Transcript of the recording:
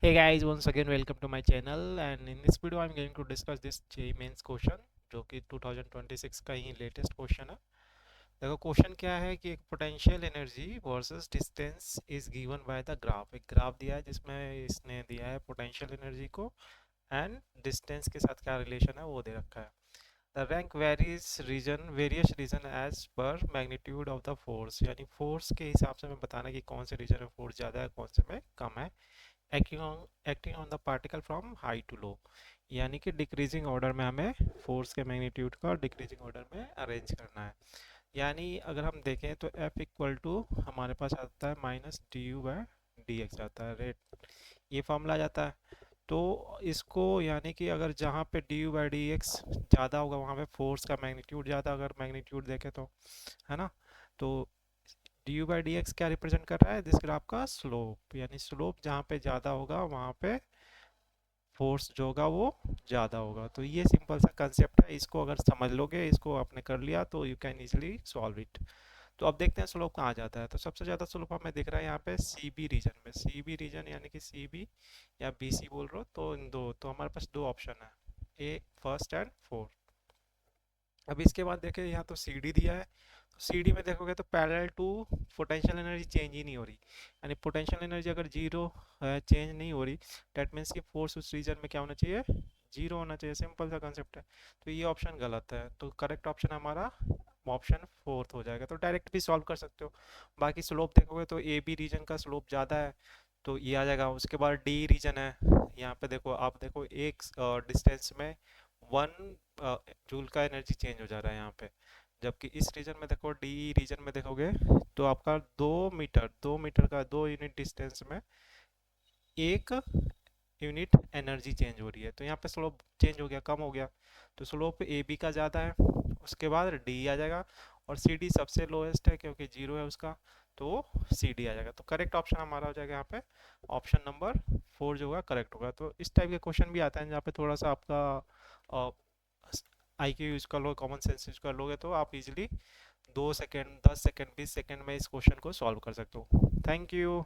Hey guys, once again welcome to my channel and in this video I'm going to discuss this JEE mains question जो कि 2026 का ही latest question है। देखो question क्या है कि एक potential energy versus distance is given by the graph. एक ग्राफ दिया है जिसमें इसने दिया है पोटेंशियल एनर्जी को एंड डिस्टेंस के साथ क्या रिलेशन है वो दे रखा है। The rank various region as per magnitude of the force, यानी फोर्स के हिसाब से हमें बताना कि कौन से रीजन में फोर्स ज़्यादा है कौन से में कम है। Acting on the particle from high to low, यानी कि डिक्रीजिंग ऑर्डर में हमें फोर्स के मैग्नीट्यूड का डिक्रीजिंग ऑर्डर में अरेंज करना है। यानी अगर हम देखें तो F इक्वल टू हमारे पास आता है minus D U by D X आता है रेट, ये फॉर्मूला आ जाता है। तो इसको यानी कि अगर जहाँ पे D you by D x ज़्यादा होगा वहाँ पे फोर्स का मैग्नीट्यूड ज़्यादा, अगर मैग्नीट्यूड देखें तो है ना। तो D you by D x क्या रिप्रेजेंट कर रहा है दिस ग्राफ का स्लोप, यानी स्लोप जहाँ पे ज़्यादा होगा वहाँ पे फोर्स जो होगा वो ज़्यादा होगा। तो ये सिंपल सा कंसेप्ट है, इसको अगर समझ लोगे, इसको आपने कर लिया तो you can easily solve it. तो अब देखते हैं स्लोप कहाँ जाता है। तो सबसे ज़्यादा स्लोप हमें दिख रहा है यहाँ पे सी बी रीजन में। सी बी रीजन यानी कि सी बी या बी सी बोल रहे हो तो इन दो, तो हमारे पास दो ऑप्शन है, ए फर्स्ट एंड फोर्थ। अब इसके बाद देखें यहाँ तो सी डी दिया है, तो सी डी में देखोगे तो parallel to potential energy change ही नहीं हो रही, यानी पोटेंशियल एनर्जी अगर जीरो चेंज नहीं हो रही डेट मीन्स कि फोर्स उस रीजन में क्या होना चाहिए, जीरो होना चाहिए। सिंपल सा कंसेप्ट है। तो ये ऑप्शन गलत है, तो करेक्ट ऑप्शन हमारा ऑप्शन फोर्थ हो जाएगा। तो डायरेक्ट भी सॉल्व कर सकते हो। बाकी स्लोप देखोगे तो ए बी रीजन का स्लोप ज़्यादा है तो ये आ जाएगा। उसके बाद डी रीजन है, यहाँ पे देखो आप देखो एक डिस्टेंस में 1 जूल का एनर्जी चेंज हो जा रहा है यहाँ पे, जबकि इस रीजन में देखो डी रीजन में देखोगे तो आपका 2 मीटर का 2 यूनिट डिस्टेंस में 1 यूनिट एनर्जी चेंज हो रही है। तो यहाँ पे स्लोप चेंज हो गया, कम हो गया। तो स्लोप ए बी का ज़्यादा है, उसके बाद डी आ जाएगा और सी डी सबसे लोएस्ट है क्योंकि जीरो है उसका, तो सी डी आ जाएगा। तो करेक्ट ऑप्शन हमारा हो जाएगा यहाँ पे ऑप्शन नंबर फोर जो होगा करेक्ट होगा। तो इस टाइप के क्वेश्चन भी आते हैं जहाँ पे थोड़ा सा आपका आई क्यू यूज़ कर लो, कॉमन सेंस यूज़ कर लोगे तो आप इजीली 2 सेकेंड 10 सेकेंड 20 सेकेंड में इस क्वेश्चन को सॉल्व कर सकते हो। Thank you.